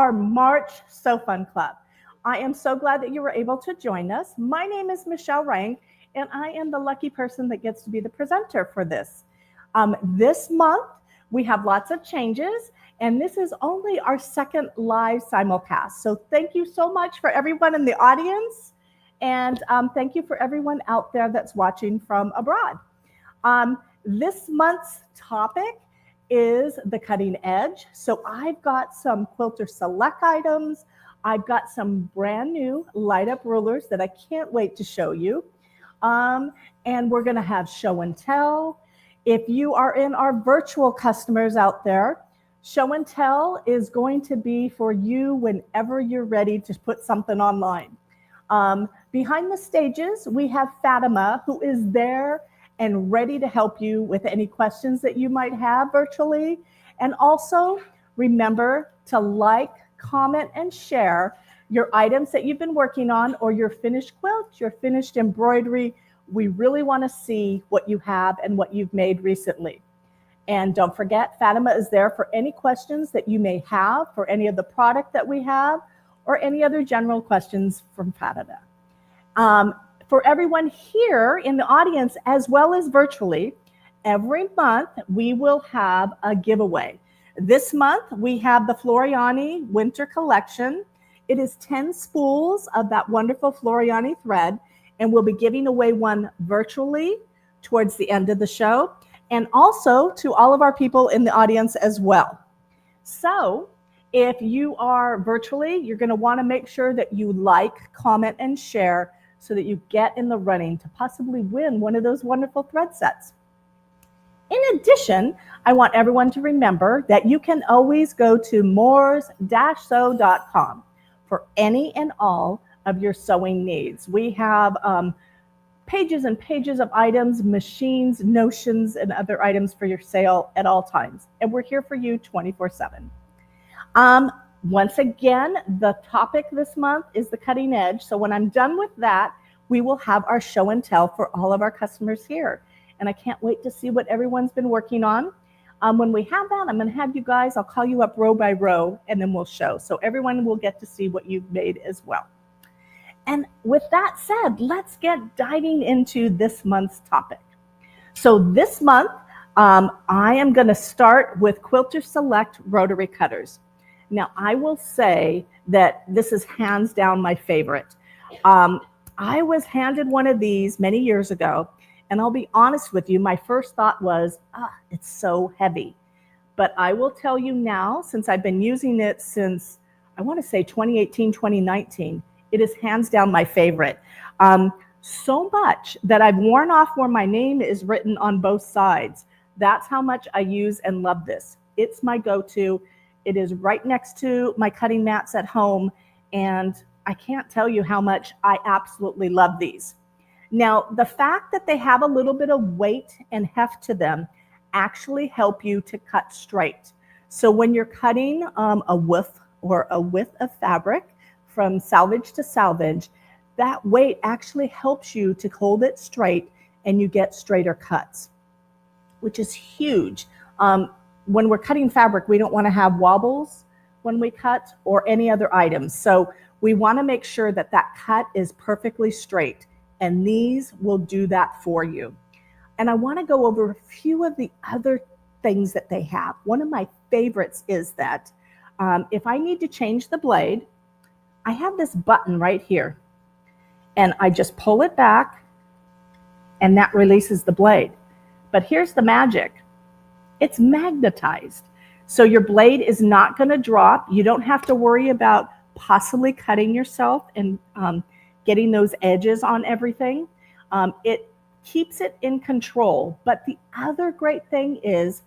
our March Sew Fun Club. I am so glad that you were able to join us. My name is Michelle Rank, and I am the lucky person that gets to be the presenter for this. This month, we have lots of changes, and this is only our second live simulcast. So thank you so much for everyone in the audience, and thank you for everyone out there that's watching from abroad. This month's topic is the cutting edge. So I've got some Quilters Select items. I've got some brand new light up rulers that I can't wait to show you. And we're gonna have show and tell. If you are in our virtual customers out there, show and tell is going to be for you whenever you're ready to put something online. Behind the stages, we have Fatima, who is there and ready to help you with any questions that you might have virtually. And also remember to like, comment, and share your items that you've been working on, or your finished quilt, your finished embroidery. We really want to see what you have and what you've made recently. And don't forget, Fatima is there for any questions that you may have for any of the product that we have, or any other general questions from Fatima. For everyone here in the audience, as well as virtually, every month we will have a giveaway. This month we have the Floriani Winter Collection. It is 10 spools of that wonderful Floriani thread, and we'll be giving away one virtually towards the end of the show, and also to all of our people in the audience as well. So if you are virtually, you're going to want to make sure that you like, comment, and share, so that you get in the running to possibly win one of those wonderful thread sets. In addition, I want everyone to remember that you can always go to moors-sew.com for any and all of your sewing needs. We have pages and pages of items, machines, notions, and other items for your sale at all times. And we're here for you 24/7. Once again, the topic this month is the cutting edge. So when I'm done with that, we will have our show and tell for all of our customers here. And I can't wait to see what everyone's been working on. When we have that, I'm going to have you guys, I'll call you up row by row, and then we'll show. So everyone will get to see what you've made as well. And with that said, let's get diving into this month's topic. So this month, I am going to start with Quilters Select rotary cutters. Now, I will say that this is hands down my favorite. I was handed one of these many years ago, and I'll be honest with you, my first thought was, it's so heavy. But I will tell you now, since I've been using it since, I want to say 2018, 2019, it is hands down my favorite. So much that I've worn off where my name is written on both sides. That's how much I use and love this. It's my go-to. It is right next to my cutting mats at home, and I can't tell you how much I absolutely love these. Now, the fact that they have a little bit of weight and heft to them actually help you to cut straight. So when you're cutting a width of fabric from salvage to salvage, that weight actually helps you to hold it straight, and you get straighter cuts, which is huge. When we're cutting fabric, we don't want to have wobbles when we cut or any other items. So we want to make sure that that cut is perfectly straight, and these will do that for you. And I want to go over a few of the other things that they have. One of my favorites is that if I need to change the blade, I have this button right here, and I just pull it back, and that releases the blade. But here's the magic. It's magnetized. So your blade is not going to drop. You don't have to worry about possibly cutting yourself and getting those edges on everything. It keeps it in control. But the other great thing is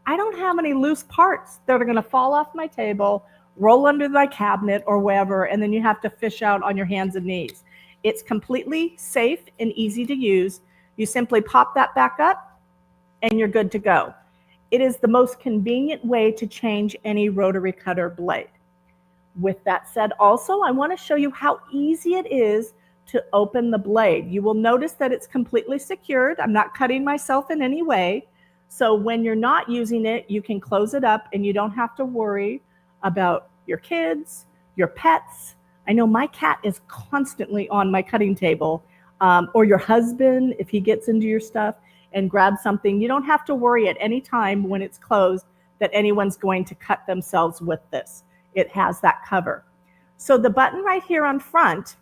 I don't have any loose parts that are going to fall off my table, roll under my cabinet or wherever, and then you have to fish out on your hands and knees. It's completely safe and easy to use. You simply pop that back up and you're good to go. It is the most convenient way to change any rotary cutter blade. With that said, also, I want to show you how easy it is to open the blade. You will notice that it's completely secured. I'm not cutting myself in any way. So when you're not using it, you can close it up and you don't have to worry about your kids, your pets. I know my cat is constantly on my cutting table, or your husband, if he gets into your stuff and grabs something. You don't have to worry at any time when it's closed that anyone's going to cut themselves with this. It has that cover. So the button right here on front,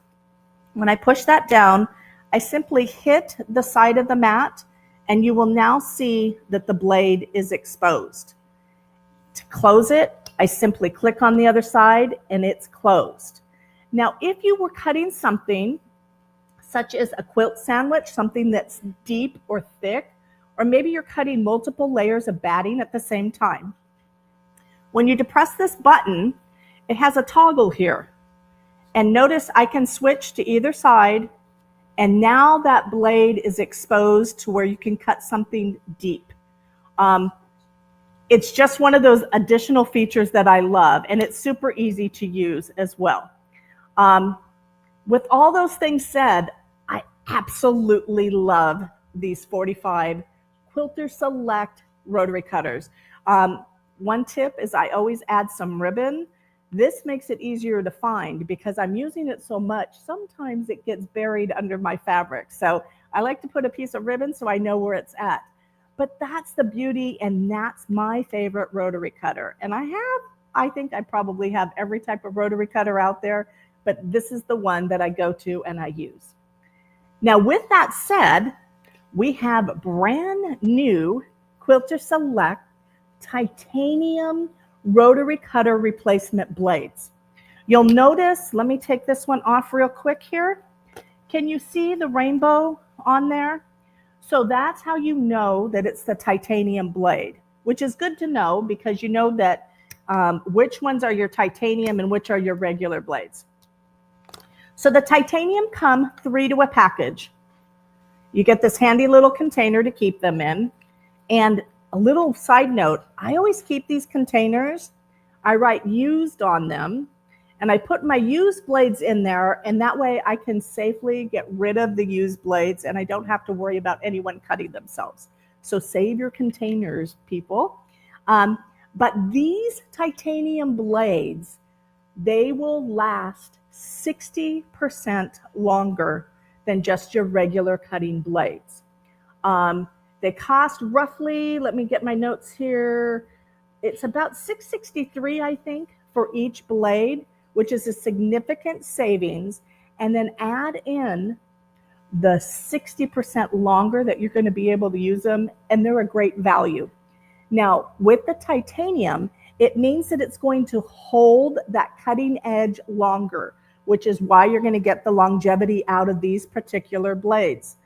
when I push that down, I simply hit the side of the mat, and you will now see that the blade is exposed. To close it, I simply click on the other side and it's closed. Now, if you were cutting something such as a quilt sandwich, something that's deep or thick, or maybe you're cutting multiple layers of batting at the same time, when you depress this button, it has a toggle here. And notice I can switch to either side, and now that blade is exposed to where you can cut something deep. It's just one of those additional features that I love, and it's super easy to use as well. With all those things said, I absolutely love these 45 Quilters Select rotary cutters. One tip is I always add some ribbon. This makes it easier to find because I'm using it so much. Sometimes it gets buried under my fabric. So I like to put a piece of ribbon so I know where it's at. But that's the beauty, and that's my favorite rotary cutter. And I think I probably have every type of rotary cutter out there, but this is the one that I go to and I use. Now, with that said, we have brand new Quilter Select titanium rotary cutter replacement blades. You'll notice, let me take this one off real quick here. Can you see the rainbow on there? So that's how you know that it's the titanium blade, which is good to know because you know that which ones are your titanium and which are your regular blades. So the titanium come 3 to a package. You get this handy little container to keep them in. And a little side note, I always keep these containers, I write used on them, and I put my used blades in there, and that way I can safely get rid of the used blades and I don't have to worry about anyone cutting themselves. So save your containers, people. But these titanium blades, they will last 60% longer than just your regular cutting blades. They cost roughly, let me get my notes here, it's about $663, I think, for each blade, which is a significant savings, and then add in the 60% longer that you're going to be able to use them, and they're a great value. Now, with the titanium, it means that it's going to hold that cutting edge longer, which is why you're going to get the longevity out of these particular blades.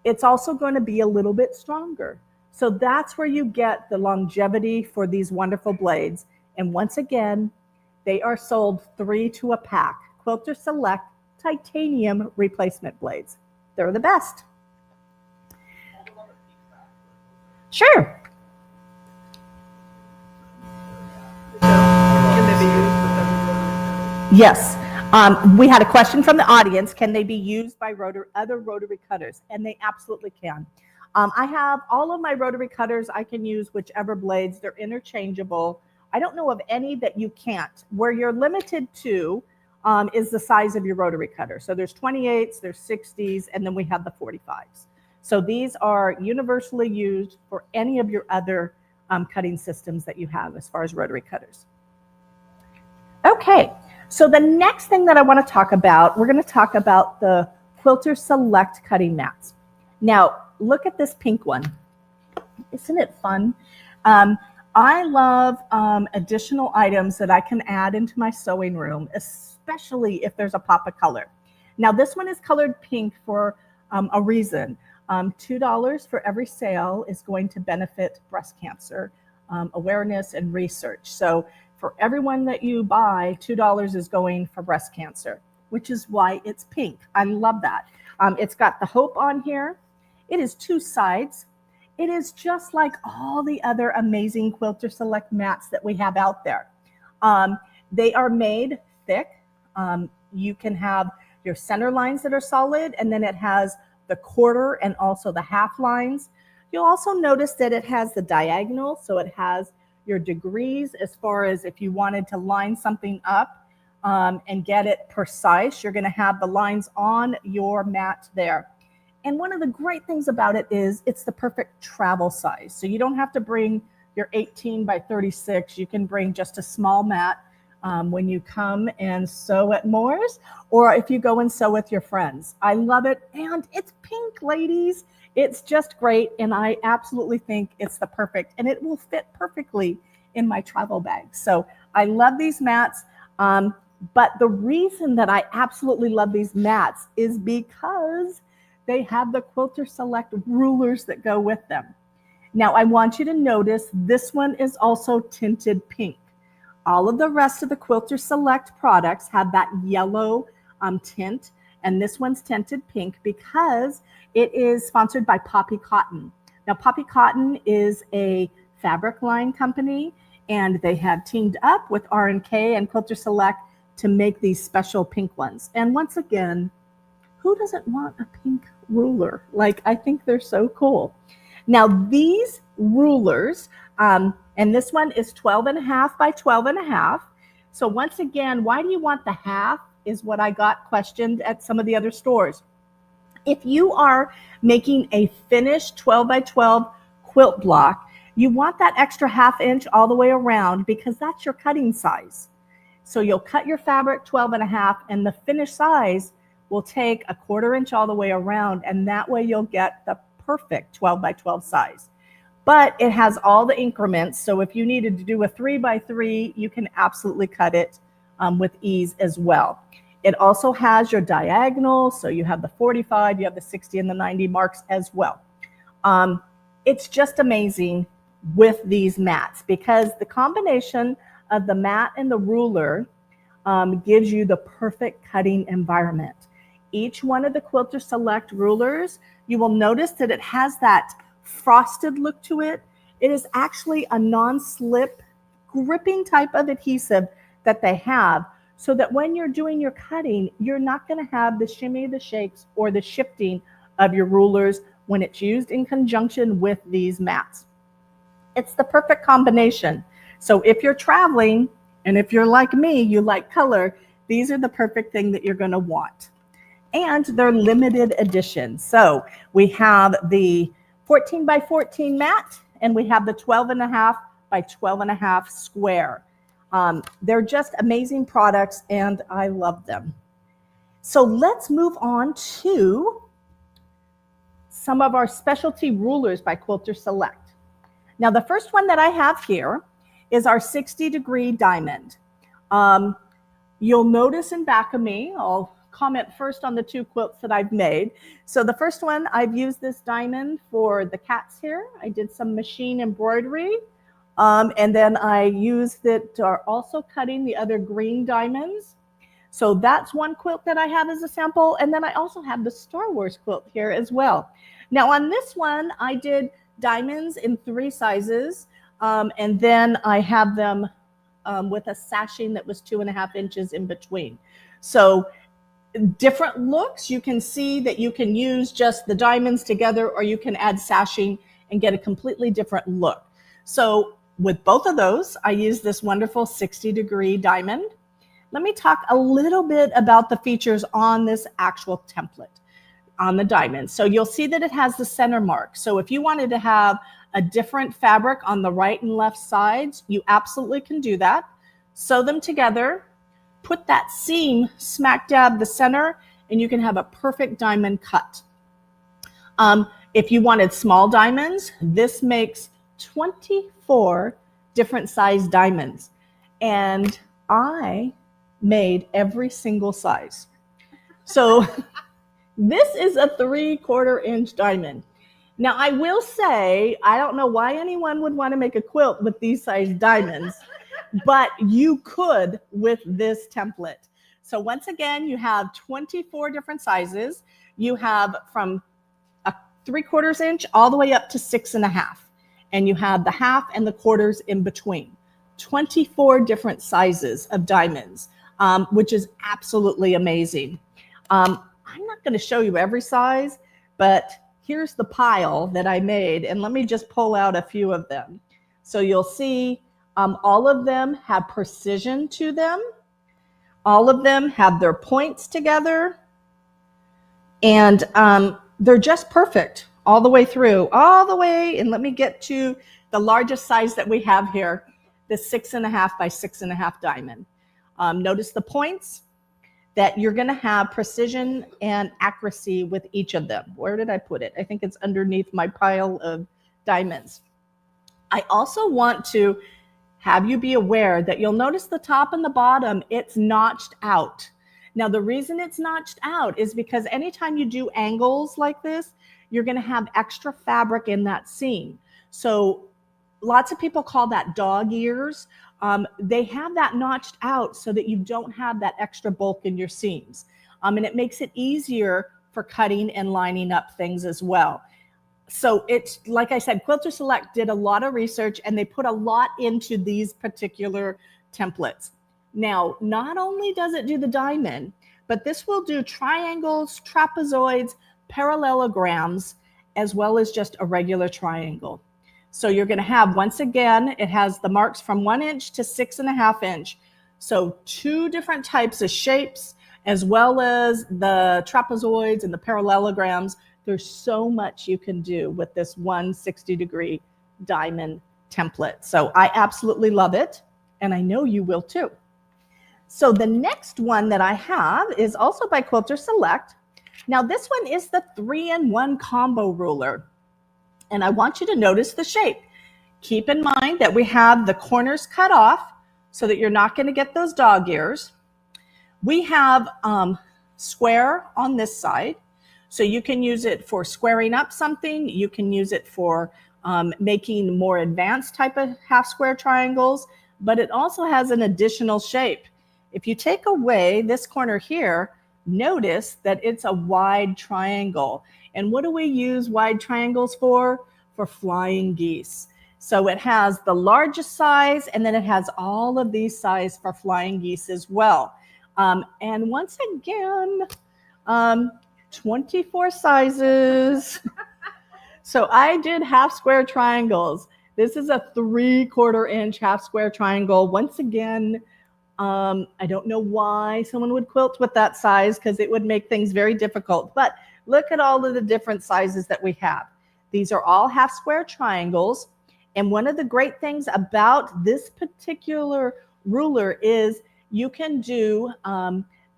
It's also going to be a little bit stronger. So that's where you get the longevity for these wonderful blades. And once again, they are sold 3 to a pack. Quilter Select titanium replacement blades. They're the best. Sure. Yes. We had a question from the audience. Can they be used by other rotary cutters? And they absolutely can. I have all of my rotary cutters. I can use whichever blades. They're interchangeable. I don't know of any that you can't. Where you're limited to is the size of your rotary cutter. So there's 28s, there's 60s, and then we have the 45s. So these are universally used for any of your other cutting systems that you have as far as rotary cutters. Okay, so the next thing that I want to talk about, we're going to talk about the Quilter Select cutting mats. Now, look at this pink one. Isn't it fun? I love additional items that I can add into my sewing room, especially if there's a pop of color. Now, this one is colored pink for a reason. $2 for every sale is going to benefit breast cancer awareness and research. So for everyone that you buy, $2 is going for breast cancer, which is why it's pink. I love that. It's got the hope on here. It is 2 sides. It is just like all the other amazing Quilter Select mats that we have out there. They are made thick. You can have your center lines that are solid, and then it has the quarter and also the half lines. You'll also notice that it has the diagonal, so it has your degrees as far as if you wanted to line something up and get it precise. You're going to have the lines on your mat there. And one of the great things about it is it's the perfect travel size. So you don't have to bring your 18 by 36. You can bring just a small mat when you come and sew at Moore's, or if you go and sew with your friends. I love it. And it's pink, ladies. It's just great. And I absolutely think it's the perfect, and it will fit perfectly in my travel bag. So I love these mats. But the reason that I absolutely love these mats is because they have the Quilter Select rulers that go with them. Now, I want you to notice this one is also tinted pink. All of the rest of the Quilter Select products have that yellow tint, and this one's tinted pink because it is sponsored by Poppy Cotton. Now, Poppy Cotton is a fabric line company, and they have teamed up with R&K and Quilter Select to make these special pink ones. And once again, who doesn't want a pink ruler? Like, I think they're so cool. Now, these rulers, and this one is 12.5 by 12.5. So once again, why do you want the half is what I got questioned at some of the other stores. If you are making a finished 12 by 12 quilt block, you want that extra ½ inch all the way around because that's your cutting size. So you'll cut your fabric 12.5, and the finished size will take a ½ inch all the way around, and that way you'll get the perfect 12 by 12 size. But it has all the increments, so if you needed to do a 3 by 3, you can absolutely cut it with ease as well. It also has your diagonal, so you have the 45, you have the 60 and the 90 marks as well. It's just amazing with these mats because the combination of the mat and the ruler gives you the perfect cutting environment. Each one of the Quilter Select rulers, you will notice that it has that frosted look to it. It is actually a non-slip gripping type of adhesive that they have so that when you're doing your cutting, you're not going to have the shimmy, the shakes, or the shifting of your rulers when it's used in conjunction with these mats. It's the perfect combination. So if you're traveling, and if you're like me, you like color, these are the perfect thing that you're going to want. And they're limited edition. So we have the 14 by 14 mat, and we have the 12.5 by 12.5 square. They're just amazing products, and I love them. So let's move on to some of our specialty rulers by Quilter Select. Now, the first one that I have here is our 60-degree diamond. You'll notice in back of me, I'll comment first on the two quilts that I've made. So the first one, I've used this diamond for the cats here. I did some machine embroidery. And then I used it to also cutting the other green diamonds. So that's one quilt that I have as a sample. And then I also have the Star Wars quilt here as well. Now on this one, I did diamonds in 3 sizes. And then I have them with a sashing that was 2.5 inches in between. So different looks, you can see that you can use just the diamonds together, or you can add sashing and get a completely different look. So with both of those, I use this wonderful 60-degree diamond. Let me talk a little bit about the features on this actual template on the diamond. So you'll see that it has the center mark. So if you wanted to have a different fabric on the right and left sides, you absolutely can do that. Sew them together, put that seam smack dab the center, and you can have a perfect diamond cut. If you wanted small diamonds, this makes 24 different size diamonds. And I made every single size. So this is a 3/4 inch diamond. Now I will say, I don't know why anyone would want to make a quilt with these size diamonds, but you could with this template. So once again, you have 24 different sizes. You have from a 3/4 inch all the way up to 6.5. And you have the half and the quarters in between. 24 different sizes of diamonds, which is absolutely amazing. I'm not going to show you every size, but here's the pile that I made, and let me just pull out a few of them. So you'll see All of them have precision to them. All of them have their points together. And they're just perfect all the way through, all the way. And let me get to the largest size that we have here, the 6.5 by 6.5 diamond. Notice the points, that you're going to have precision and accuracy with each of them. Where did I put it? I think it's underneath my pile of diamonds. I also want to have you be aware that you'll notice the top and the bottom, it's notched out. Now, the reason it's notched out is because anytime you do angles like this, you're going to have extra fabric in that seam. So lots of people call that dog ears. They have that notched out so that you don't have that extra bulk in your seams. And it makes it easier for cutting and lining up things as well. So it's, like I said, Quilters Select did a lot of research and they put a lot into these particular templates. Now, not only does it do the diamond, but this will do triangles, trapezoids, parallelograms, as well as just a regular triangle. So you're going to have, once again, it has the marks from 1 inch to 6.5 inch. So 2 different types of shapes, as well as the trapezoids and the parallelograms. There's so much you can do with this 160-degree diamond template. So I absolutely love it, and I know you will too. So the next one that I have is also by Quilters Select. Now this one is the 3-in-1 combo ruler. And I want you to notice the shape. Keep in mind that we have the corners cut off so that you're not going to get those dog ears. We have square on this side. So you can use it for squaring up something. You can use it for making more advanced type of half square triangles, but it also has an additional shape. If you take away this corner here, notice that it's a wide triangle. And what do we use wide triangles for? For flying geese. So it has the largest size, and then it has all of these sizes for flying geese as well. And once again, 24 sizes. So I did half square triangles. This is a 3/4 inch half square triangle. Once again, I don't know why someone would quilt with that size, because it would make things very difficult. But look at all of the different sizes that we have. These are all half square triangles. And one of the great things about this particular ruler is you can do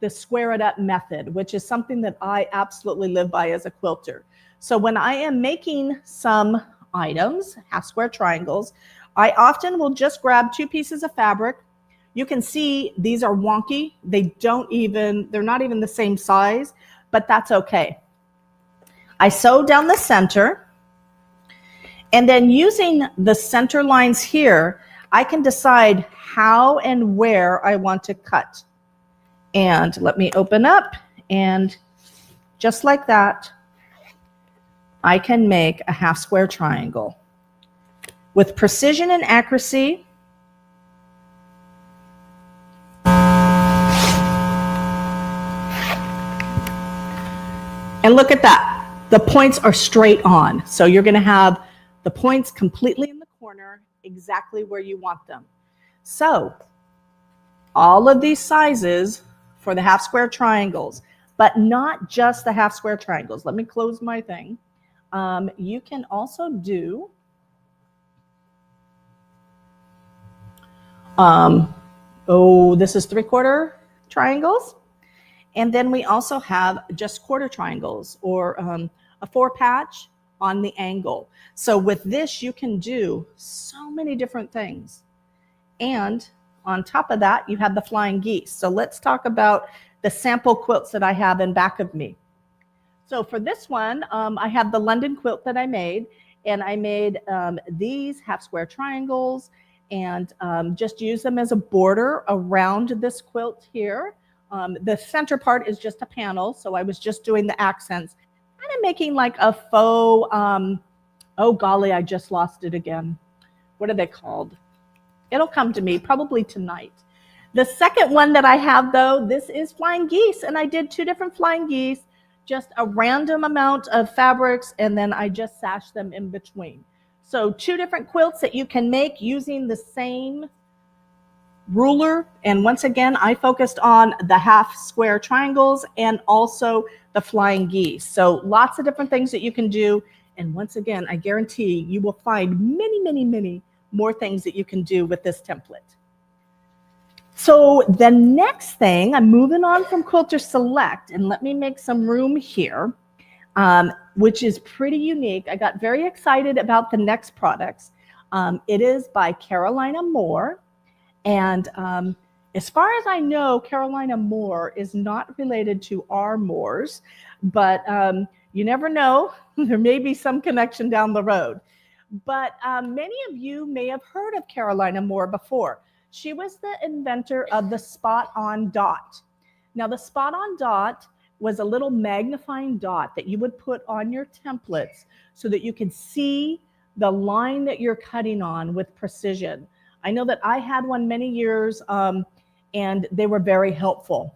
the square it up method, which is something that I absolutely live by as a quilter. So when I am making some items, half square triangles, I often will just grab 2 pieces of fabric. You can see these are wonky. They're not even the same size, but that's okay. I sew down the center, and then using the center lines here, I can decide how and where I want to cut. And let me open up, and just like that, I can make a half square triangle. With precision and accuracy, and look at that. The points are straight on. So you're going to have the points completely in the corner, exactly where you want them. So all of these sizes for the half square triangles, but not just the half square triangles. Let me close my thing. You can also do this is 3/4 triangles. And then we also have just quarter triangles, or a 4-patch on the angle. So with this, you can do so many different things. And on top of that, you have the flying geese. So let's talk about the sample quilts that I have in back of me. So for this one, I have the London quilt that I made, and I made these half square triangles and just use them as a border around this quilt here. The center part is just a panel, so I was just doing the accents. Kind of making like a faux, oh golly, I just lost it again. What are they called? It'll come to me probably tonight. The second one that I have, though, this is flying geese, and I did 2 different flying geese, just a random amount of fabrics, and then I just sashed them in between. So 2 different quilts that you can make using the same ruler. And once again, I focused on the half square triangles and also the flying geese. So lots of different things that you can do. And once again, I guarantee you will find many, many, many more things that you can do with this template. So the next thing, I'm moving on from Quilters Select, and let me make some room here, which is pretty unique. I got very excited about the next products. It is by Carolina Moore. And as far as I know, Carolina Moore is not related to our Moores, but you never know. There may be some connection down the road. But many of you may have heard of Carolina Moore before. She was the inventor of the spot-on dot. Now, the spot-on dot was a little magnifying dot that you would put on your templates so that you could see the line that you're cutting on with precision. I know that I had one many years, and they were very helpful.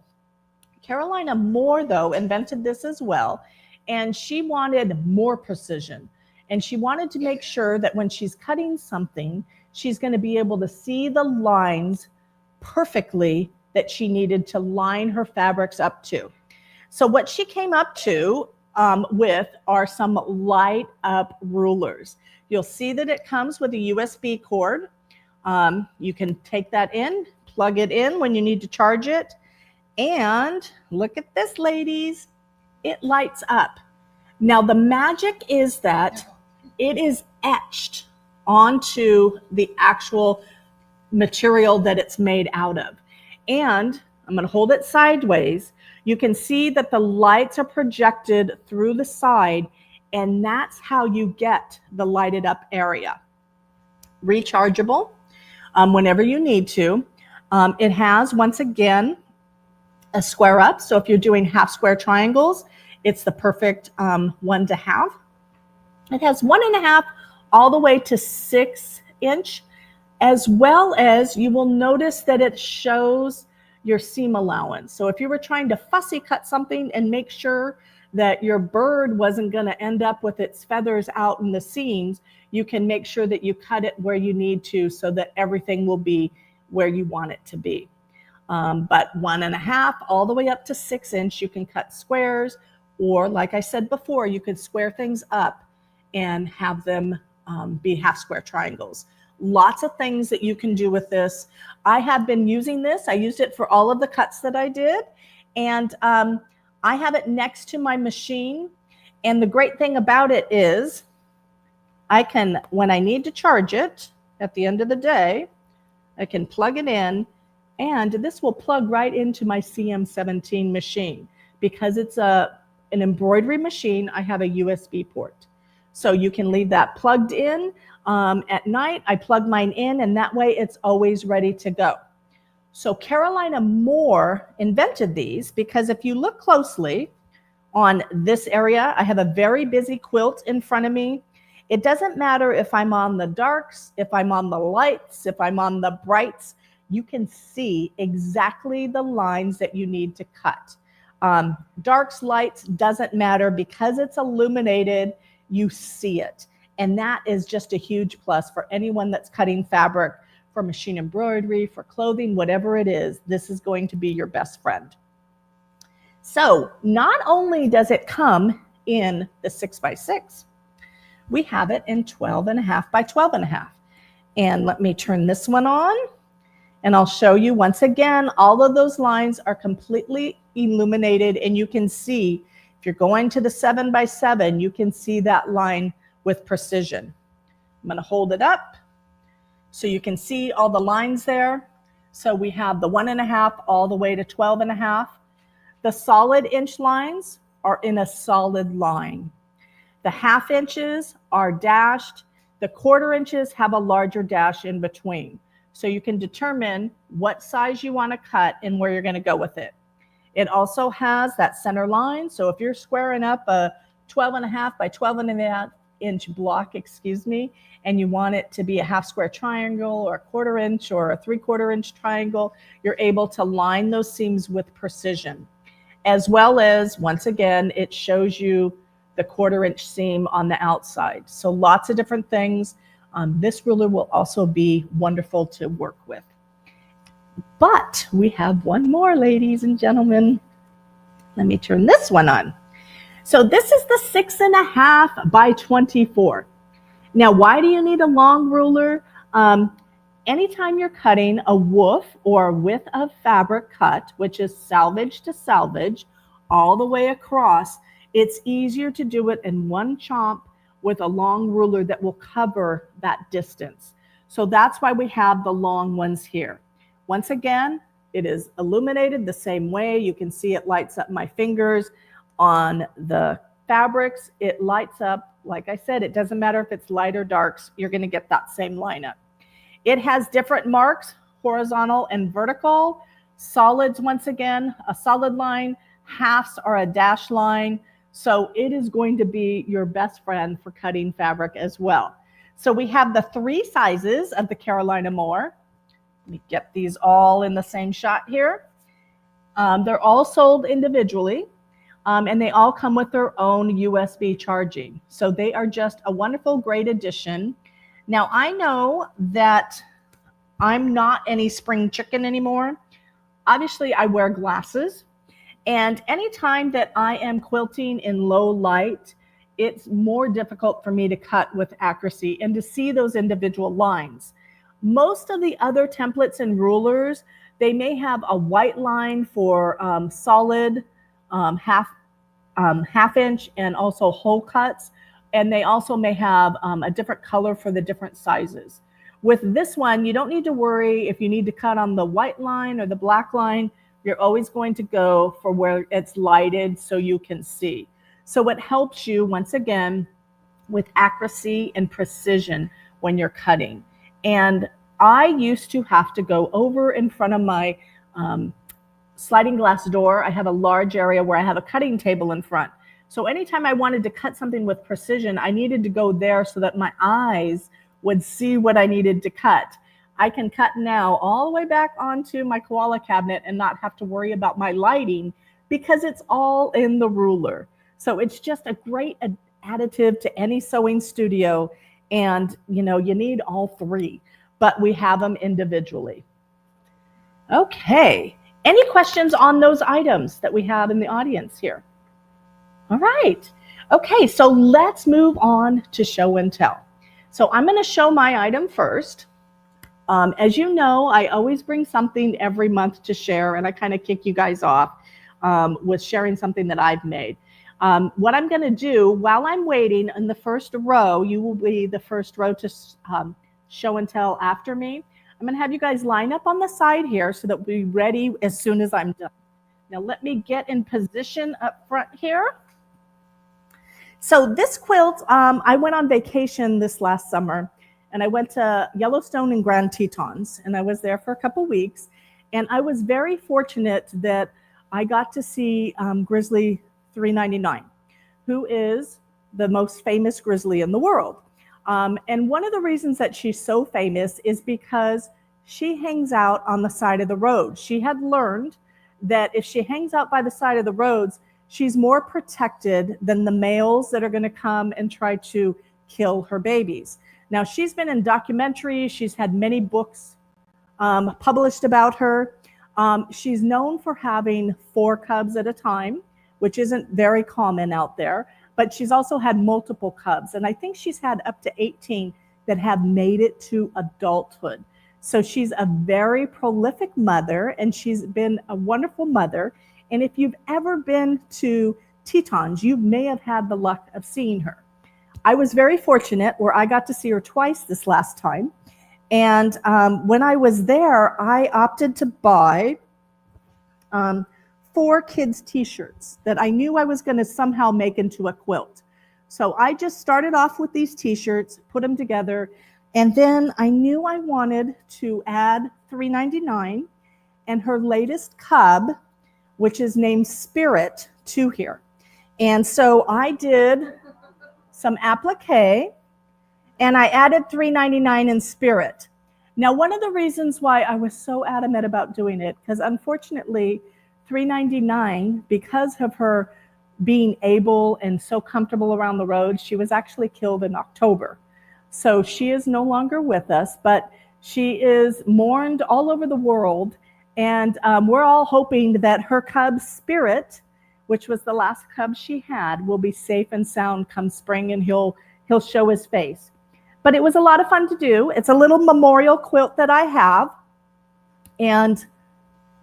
Carolina Moore, though, invented this as well, and she wanted more precision. And she wanted to make sure that when she's cutting something, she's going to be able to see the lines perfectly that she needed to line her fabrics up to. So what she came up to with are some light up rulers. You'll see that it comes with a USB cord. You can take that in, plug it in when you need to charge it. And look at this, ladies. It lights up. Now, the magic is that it is etched onto the actual material that it's made out of. And I'm going to hold it sideways. You can see that the lights are projected through the side, and that's how you get the lighted up area. Rechargeable whenever you need to. It has, once again, a square up. So if you're doing half square triangles, it's the perfect one to have. It has 1.5 all the way to 6 inch, as well as you will notice that it shows your seam allowance. So if you were trying to fussy cut something and make sure that your bird wasn't going to end up with its feathers out in the seams, you can make sure that you cut it where you need to so that everything will be where you want it to be. But 1.5 all the way up to 6 inch, you can cut squares, or like I said before, you could square things up and have them be half square triangles. Lots of things that you can do with this. I have been using this. I used it for all of the cuts that I did. And I have it next to my machine. And the great thing about it is I can, when I need to charge it at the end of the day, I can plug it in, and this will plug right into my CM17 machine. Because it's an embroidery machine, I have a USB port. So you can leave that plugged in. At night, I plug mine in, and that way it's always ready to go. So Carolina Moore invented these because if you look closely on this area, I have a very busy quilt in front of me. It doesn't matter if I'm on the darks, if I'm on the lights, if I'm on the brights, you can see exactly the lines that you need to cut. Darks, lights, doesn't matter because it's illuminated, you see it. And that is just a huge plus for anyone that's cutting fabric for machine embroidery, for clothing, whatever it is, this is going to be your best friend. So not only does it come in the 6x6, we have it in 12.5 by 12.5. And let me turn this one on, and I'll show you once again, all of those lines are completely illuminated, and you can see, if you're going to the 7x7, you can see that line with precision. I'm going to hold it up so you can see all the lines there. So we have the 1.5 all the way to 12.5. The solid inch lines are in a solid line. The half inches are dashed. The quarter inches have a larger dash in between. So you can determine what size you want to cut and where you're going to go with it. It also has that center line. So if you're squaring up a 12.5 by 12.5 inch block, and you want it to be a half square triangle or a quarter inch or a 3/4 inch triangle, you're able to line those seams with precision. As well as, once again, it shows you the 1/4-inch seam on the outside. So lots of different things. This ruler will also be wonderful to work with. But we have one more, ladies and gentlemen. Let me turn this one on. So this is the 6.5 by 24. Now, why do you need a long ruler? Anytime you're cutting a woof or width of fabric cut, which is salvage to salvage, all the way across, it's easier to do it in one chomp with a long ruler that will cover that distance. So that's why we have the long ones here. Once again, it is illuminated the same way. You can see it lights up my fingers on the fabrics. It lights up, like I said, it doesn't matter if it's light or darks, you're going to get that same lineup. It has different marks, horizontal and vertical. Solids, once again, a solid line. Halves are a dash line. So it is going to be your best friend for cutting fabric as well. So we have the 3 sizes of the Carolina Moore. Let me get these all in the same shot here. They're all sold individually, and they all come with their own USB charging. So they are just a wonderful, great addition. Now, I know that I'm not any spring chicken anymore. Obviously, I wear glasses. And anytime that I am quilting in low light, it's more difficult for me to cut with accuracy and to see those individual lines. Most of the other templates and rulers, they may have a white line for solid half inch and also hole cuts. And they also may have a different color for the different sizes. With this one, you don't need to worry if you need to cut on the white line or the black line. You're always going to go for where it's lighted so you can see. So it helps you, once again, with accuracy and precision when you're cutting. And I used to have to go over in front of my sliding glass door. I have a large area where I have a cutting table in front. So anytime I wanted to cut something with precision, I needed to go there so that my eyes would see what I needed to cut. I can cut now all the way back onto my koala cabinet and not have to worry about my lighting because it's all in the ruler. So it's just a great additive to any sewing studio. And you need all 3, but we have them individually. Okay, any questions on those items that we have in the audience here? All right. Okay, so let's move on to show and tell. So I'm going to show my item first. As you know, I always bring something every month to share, and I kind of kick you guys off with sharing something that I've made. What I'm going to do while I'm waiting in the first row, you will be the first row to show and tell after me. I'm going to have you guys line up on the side here so that we'll be ready as soon as I'm done. Now let me get in position up front here. So this quilt, I went on vacation this last summer, and I went to Yellowstone and Grand Tetons, and I was there for a couple weeks. And I was very fortunate that I got to see Grizzly 399, who is the most famous grizzly in the world. And one of the reasons that she's so famous is because she hangs out on the side of the road. She had learned that if she hangs out by the side of the roads, she's more protected than the males that are going to come and try to kill her babies. Now, she's been in documentaries. She's had many books published about her. She's known for having 4 cubs at a time, which isn't very common out there. But she's also had multiple cubs. And I think she's had up to 18 that have made it to adulthood. So she's a very prolific mother, and she's been a wonderful mother. And if you've ever been to Tetons, you may have had the luck of seeing her. I was very fortunate where I got to see her twice this last time. And when I was there, I opted to buy 4 kids' t-shirts that I knew I was going to somehow make into a quilt. So I just started off with these t-shirts, put them together, and then I knew I wanted to add $3.99 and her latest cub, which is named Spirit, to here. And so I did some applique, and I added $3.99 in Spirit. Now, one of the reasons why I was so adamant about doing it, because unfortunately, $3.99, because of her being able and so comfortable around the road. She was actually killed in October. So she is no longer with us, but she is mourned all over the world. And we're all hoping that her cub Spirit, which was the last cub she had, will be safe and sound come spring, and he'll show his face. But it was a lot of fun to do. It's a little memorial quilt that I have. And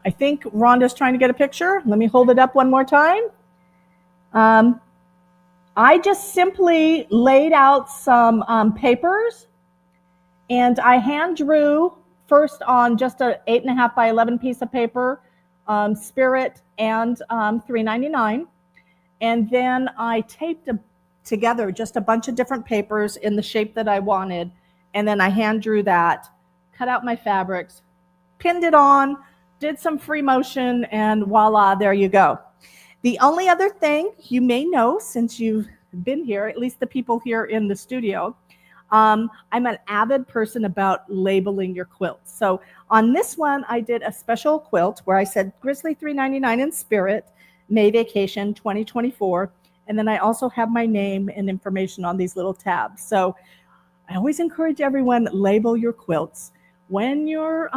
I think Rhonda's trying to get a picture. Let me hold it up one more time. I just simply laid out some papers, and I hand drew first on just a 8.5 by 11 piece of paper, Spirit and $3.99. And then I taped together just a bunch of different papers in the shape that I wanted. And then I hand drew that, cut out my fabrics, pinned it on, did some free motion, and voila, there you go. The only other thing you may know, since you've been here, at least the people here in the studio, I'm an avid person about labeling your quilts. So on this one, I did a special quilt where I said Grizzly $3.99 in Spirit, May Vacation 2024. And then I also have my name and information on these little tabs. So I always encourage everyone, label your quilts. When you're,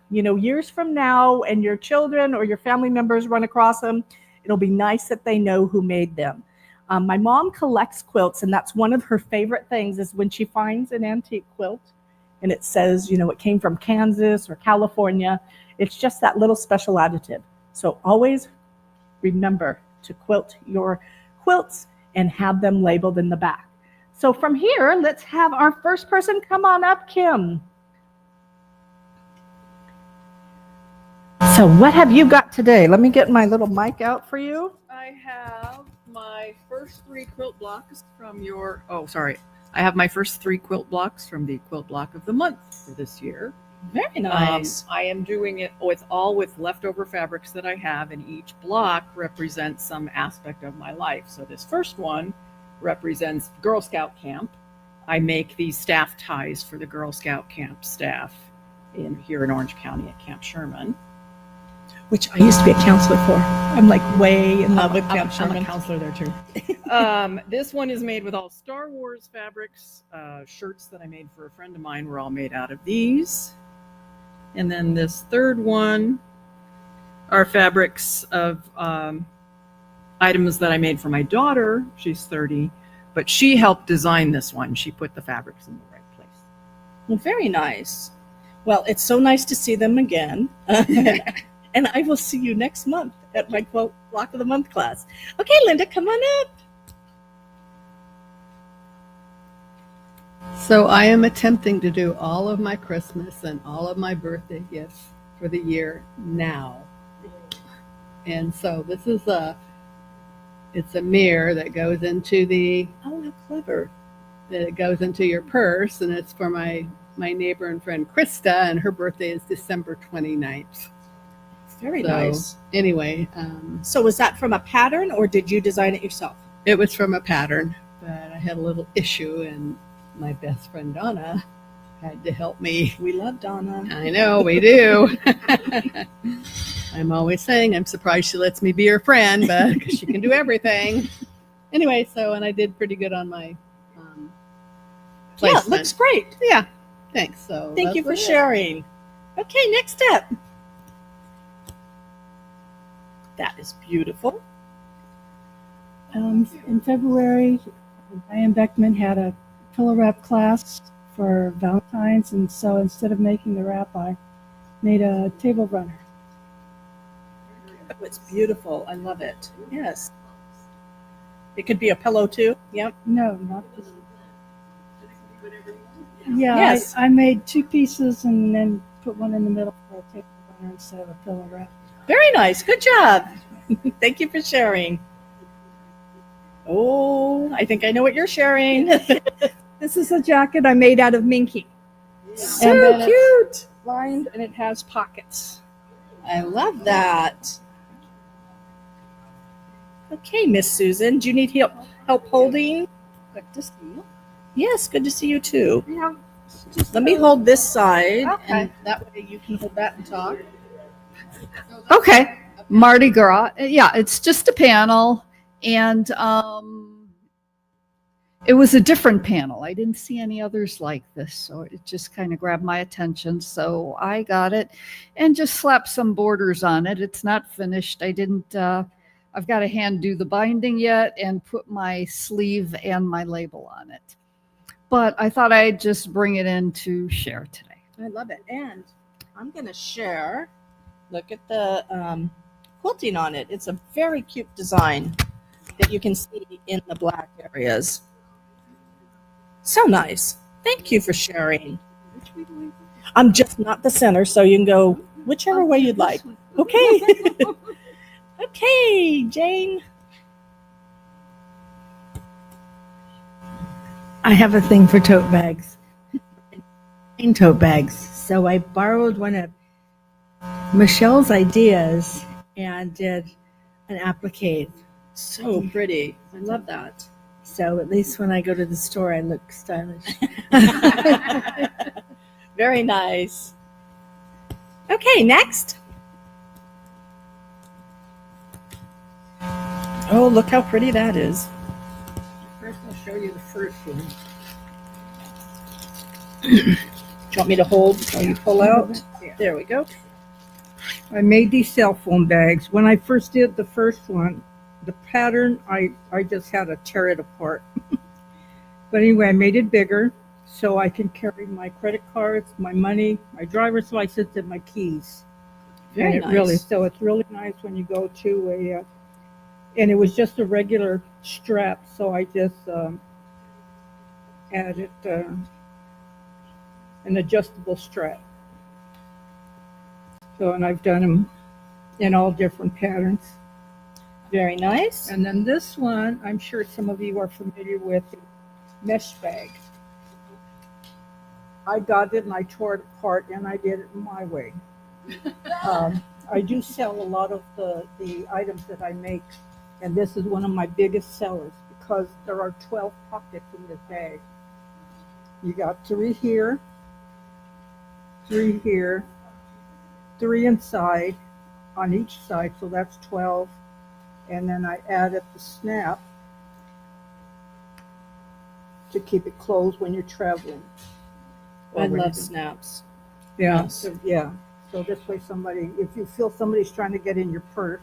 years from now and your children or your family members run across them, it'll be nice that they know who made them. My mom collects quilts, and that's one of her favorite things is when she finds an antique quilt and it says, it came from Kansas or California. It's just that little special additive. So always remember to quilt your quilts and have them labeled in the back. So from here, let's have our first person come on up, Kim. So what have you got today? Let me get my little mic out for you. I have my first 3 quilt blocks from I have my first 3 quilt blocks from the quilt block of the month for this year. Very nice. I am doing it with leftover fabrics that I have, and each block represents some aspect of my life. So this first one represents Girl Scout camp. I make these staff ties for the Girl Scout camp staff here in Orange County at Camp Sherman. Which I used to be a counselor for. I'm like way in love with Camp Sherman. I'm a counselor there too. This one is made with all Star Wars fabrics. Shirts that I made for a friend of mine were all made out of these. And then this third one are fabrics of items that I made for my daughter. She's 30, but she helped design this one. She put the fabrics in the right place. Well, very nice. Well, it's so nice to see them again. And I will see you next month at my Quilt Block of the Month class. Okay, Linda, come on up. So I am attempting to do all of my Christmas and all of my birthday gifts for the year now. And so this is it's a mirror that goes into Oh, how clever. that goes into your purse, and it's for my neighbor and friend Krista, and her birthday is December 29th. Very nice. Anyway, So was that from a pattern, or did you design it yourself? it was from a pattern, but I had a little issue, and my best friend Donna had to help me. We love Donna. I know, we do. I'm always saying I'm surprised she lets me be her friend, but because she can do everything. Anyway, and I did pretty good on my placement. Yeah, it looks great. Yeah, thanks. So Thank you for sharing. Okay, next step. That is beautiful. In February, Diane Beckman had a pillow wrap class for Valentine's, and so instead of making the wrap, I made a table runner. Oh, it's beautiful. I love it. Yes. It could be a pillow too. Yep. No, not this. Yeah, Yes. I made 2 pieces and then put one in the middle for a table runner instead of a pillow wrap. Very nice. Good job. Thank you for sharing. Oh, I think I know what you're sharing. This is a jacket I made out of minky. So And then cute. Lined, and it has pockets. I love that. Okay, Miss Susan, do you need help holding? Good to see you. Yes, good to see you too. Yeah. Let me hold this side, Okay. and that way you can hold that and talk. Okay, Mardi Gras. Yeah, it's just a panel, And it was a different panel. I didn't see any others like this, so it just kind of grabbed my attention. So I got it and just slapped some borders on it. It's not finished. I didn't, I've got to hand do the binding yet and put my sleeve and my label on it. But I thought I'd just bring it in to share today. I love it. And I'm going to share. Look at the quilting on it. It's a very cute design that you can see in the black areas. So nice. Thank you for sharing. I'm just not the center, so you can go whichever way you'd like. Okay. Okay, Jane. I have a thing for tote bags. Tote bags. So I borrowed one of Michelle's ideas and did an applique. So pretty. I love that. So at least when I go to the store, I look stylish. Very nice. Okay, next. Oh, look how pretty that is. First, I'll show you the first one. Do you want me to hold while you pull out? There we go. I made these cell phone bags. When I first did the first one, the pattern, I just had to tear it apart. But anyway, I made it bigger so I can carry my credit cards, my money, my driver's license, and my keys. Very and nice. So it's really nice when you go to a, and it was just a regular strap, so I just added an adjustable strap. So, and I've done them in all different patterns. Very nice. And then this one, I'm sure some of you are familiar with, mesh bag. I got it and I tore it apart and I did it my way. I do sell a lot of the items that I make, and this is one of my biggest sellers because there are 12 pockets in this bag. You got 3 here, 3 here, 3 inside on each side, so that's 12. And then I added the snap to keep it closed when you're traveling. I love snaps. Yeah, Yes. so, yeah. So this way somebody, if you feel somebody's trying to get in your purse.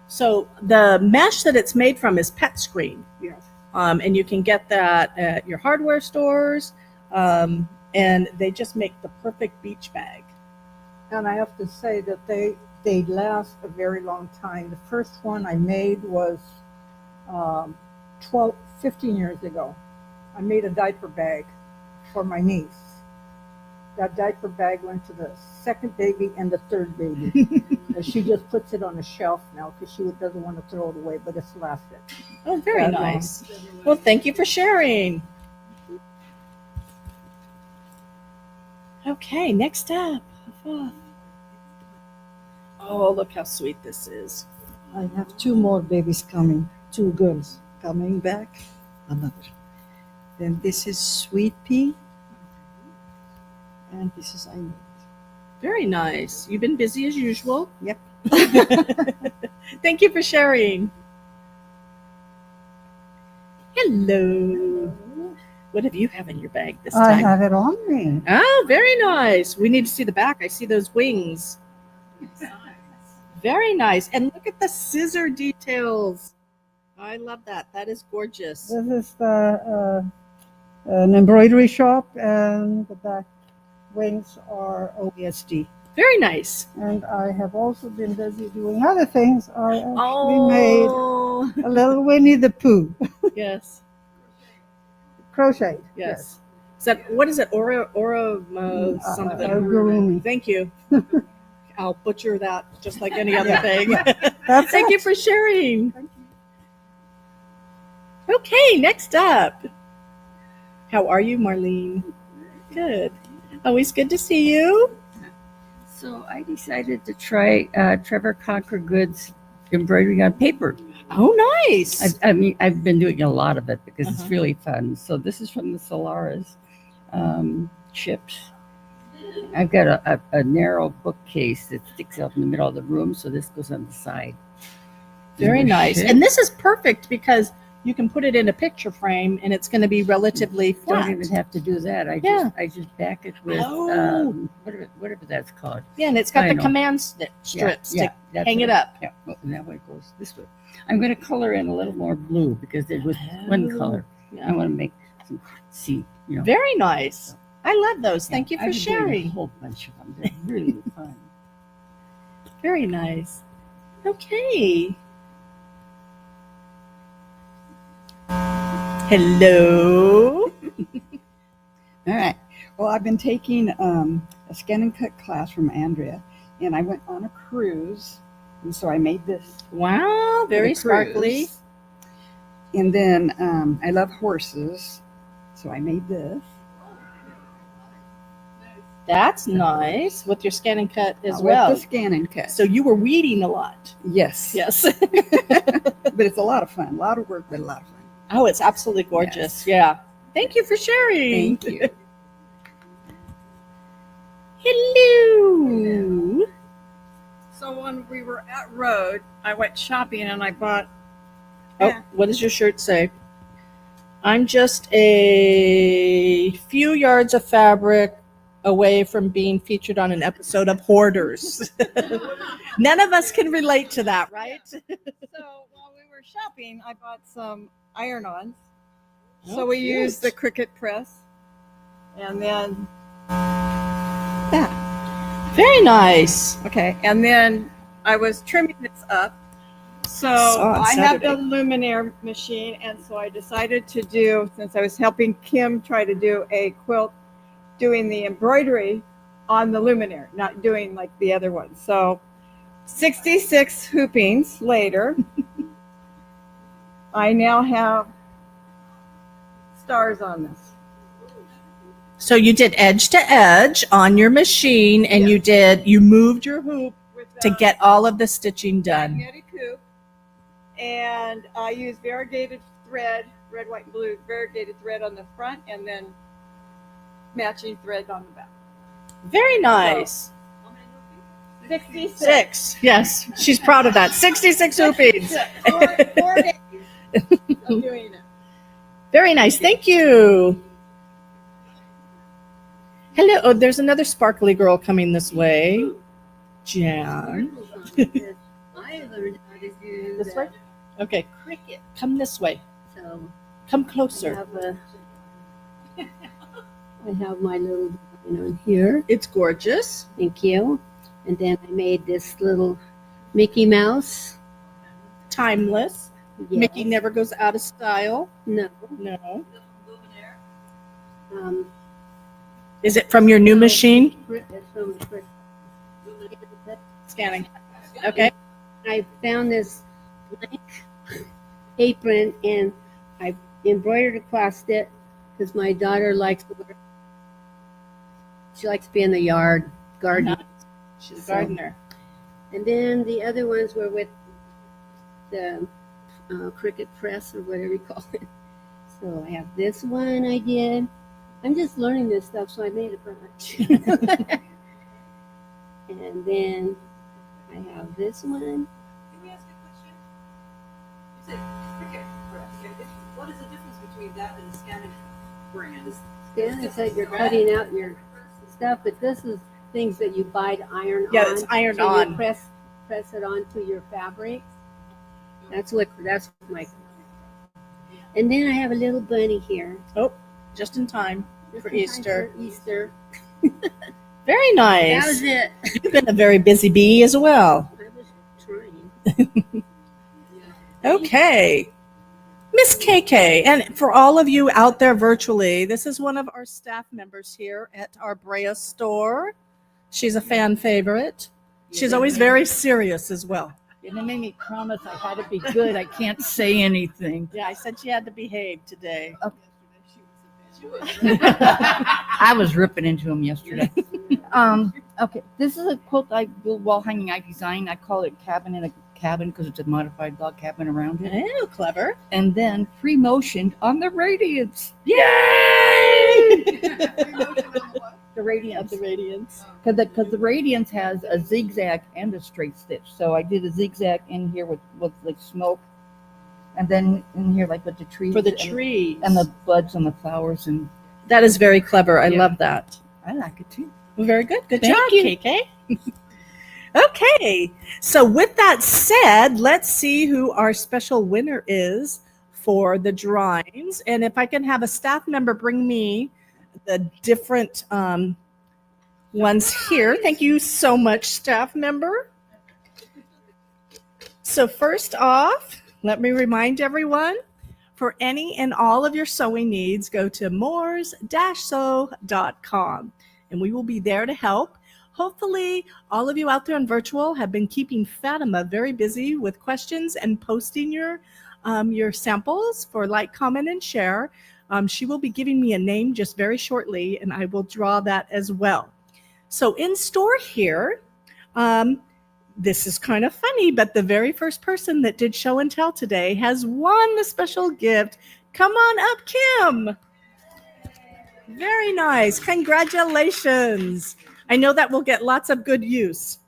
So the mesh that it's made from is pet screen. Yes. And you can get that at your hardware stores. And they just make the perfect beach bag. And I have to say that they last a very long time. The first one I made was 15 years ago. I made a diaper bag for my niece. That diaper bag went to the second baby and the third baby. And she just puts it on a shelf now because she doesn't want to throw it away, but it's lasted. Oh, very That long. nice. Well, thank you for sharing. Okay, next up. Oh, look how sweet this is. I have 2 more babies coming, 2 girls coming back, another. Then this is Sweet Pea, and this is Amy. Very nice. You've been busy as usual. Yep. Thank you for sharing. Hello. What have you have in your bag this I time? have it on me. Oh, very nice. We need to see the back. I see those wings. Very nice. And look at the scissor details. I love that. That is gorgeous. This is an embroidery shop, and the back wings are OESD. Very nice. And I have also been busy doing other things. I actually made Oh, a little Winnie the Pooh, yes. crocheted. Yes. Is that, what is it? Ora something. Gurumi. Thank you. I'll butcher that just like any other Yeah. thing. That's Thank it. you for sharing. Okay, next up. How are you, Marlene? Good. Always good to see you. So I decided to try Trevor Conquer Goods embroidery on paper. Oh, nice. I mean, I've been doing a lot of it because it's Uh-huh. really fun. So this is from the Solaris chips. I've got a narrow bookcase that sticks out in the middle of the room, so this goes on the side. Very Oh, nice. shit. And this is perfect because you can put it in a picture frame and it's going to be relatively flat. Don't even have to do that. Yeah. I just back it with Oh. whatever that's called. Yeah, and it's got I the know. command strips to that's hang it what- up. Yeah, well, and that way it goes this way. I'm going to color in a little more blue because there was one Oh, color. yeah. I want to make some Very nice. I love those. Thank you for I've been doing a sharing. whole bunch of them. They're really fun. Very nice. Okay. Hello. All right. Well, I've been taking a scan and cut class from Andrea, and I went on a cruise, and so I made this. Wow, for very the sparkly. cruise. And then I love horses, so I made this. That's nice with your scan and cut as With well. the scan and cut. So you were weeding a lot. Yes. Yes. But it's a lot of fun. A lot of work, but a lot of fun. Oh, it's absolutely gorgeous. Yeah. Thank you for sharing. Thank you. Hello. So when we were at Road, I went shopping and I bought. Oh, what does your shirt say? I'm just a few yards of fabric away from being featured on an episode of Hoarders. None of us can relate to that, right? So while we were shopping, I bought some iron-ons. Oh, So we cute. used the Cricut press, and then Very nice. okay, and then I was trimming this up. So Saw on I have the Saturday. luminaire machine, and so I decided to do, since I was helping Kim try to do a quilt, doing the embroidery on the luminaire, not doing like the other one. So 66 hoopings later, I now have stars on this. So you did edge to edge on your machine and you moved your hoop With to get all of the stitching done. magnetic hoop, and I use variegated thread, red, white, and blue, variegated thread on the front, and then matching thread on the back. Very nice. 66. 6. Yes, she's proud of that. 66 hoopings. 4 days of doing it. Very nice. Thank you. Hello. Oh, there's another sparkly girl coming this way. Jan. I learned how to do This way? that. Okay. Cricket. Come this way. So Come I closer. have my little on here. It's gorgeous. Thank you. And then I made this little Mickey Mouse. Timeless. Yes. Mickey never goes out of style. No. No. Um, Is it from your new machine? it's from Scanning. Okay. I found this blank apron and I embroidered across it because my daughter likes to wear. She likes to be in the yard gardening. She's a So- gardener. And then the other ones were with the Cricut press or whatever you call it. So I have this one I did. I'm just learning this stuff, so I made a bunch. And then I have this one. Can we ask a question? You said Cricut press. What is the difference between that and the scanning brand? Stan, it's like you're cutting out your stuff, but this is things that you buy to iron Yeah, on. it's ironed so on. You press it onto your fabric. That's my. And then I have a little bunny here. Just in time Just for in time Easter. For Easter. Very nice. That was it. You've been a very busy bee as well. I was trying. Okay. Miss KK, and for all of you out there virtually, this is one of our staff members here at our Brea store. She's a fan favorite. She's always very serious as well. And it made me promise I had to be good. I can't say anything. Yeah, I said she had to behave today. I was ripping into him yesterday. Okay, this is a quilt I built wall hanging. I designed. I call it cabin in a cabin because it's a modified log cabin around it. Oh, clever. And then free motioned on the radiance. Yay! the radiance. the radiance. Because the radiance has a zigzag and a straight stitch. So I did a zigzag in here with like smoke, and then in here like with the trees. For the and, trees. and the buds and the flowers, and That is very clever. I Yeah. love that. I like it too. Well, very good. Good Thank job, you. KK. Okay. So with that said, let's see who our special winner is for the drawings. And if I can have a staff member bring me the different ones here. Thank you so much, staff member. So first off, let me remind everyone, for any and all of your sewing needs, go to moors-sew.com and we will be there to help. Hopefully, all of you out there on virtual have been keeping Fatima very busy with questions and posting your samples for like, comment, and share. She will be giving me a name just very shortly, and I will draw that as well. So in store here, this is kind of funny, but the very first person that did show and tell today has won the special gift. Come on up, Kim. Very nice. Congratulations. I know that will get lots of good use.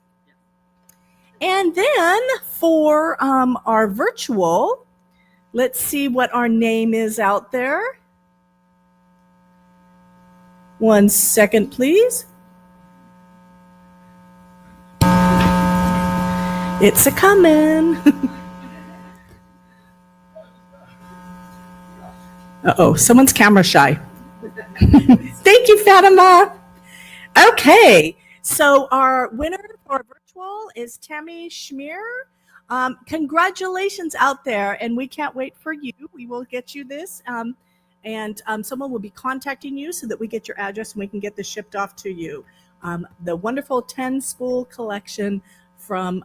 And then for our virtual, let's see what our name is out there. 1 second, please. It's a coming. Uh-oh, someone's camera shy. Thank you, Fatima. Okay, so our winner for virtual is Tammy Schmier. Congratulations out there, and we can't wait for you. We will get you this, and someone will be contacting you so that we get your address and we can get this shipped off to you. The wonderful 10 spool collection from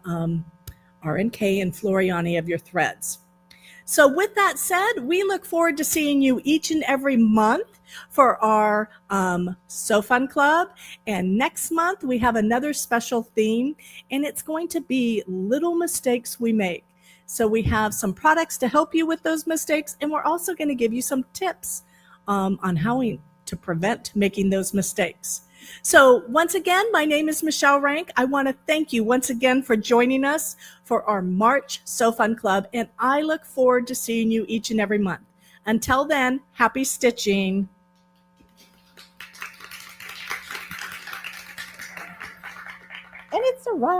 R&K and Floriani of your threads. So with that said, we look forward to seeing you each and every month for our Sew Fun Club. And next month, we have another special theme, and it's going to be little mistakes we make. So we have some products to help you with those mistakes, and we're also going to give you some tips on how to prevent making those mistakes. So once again, my name is Michelle Rank. I want to thank you once again for joining us for our March Sew Fun Club, and I look forward to seeing you each and every month. Until then, happy stitching. And it's a wrap.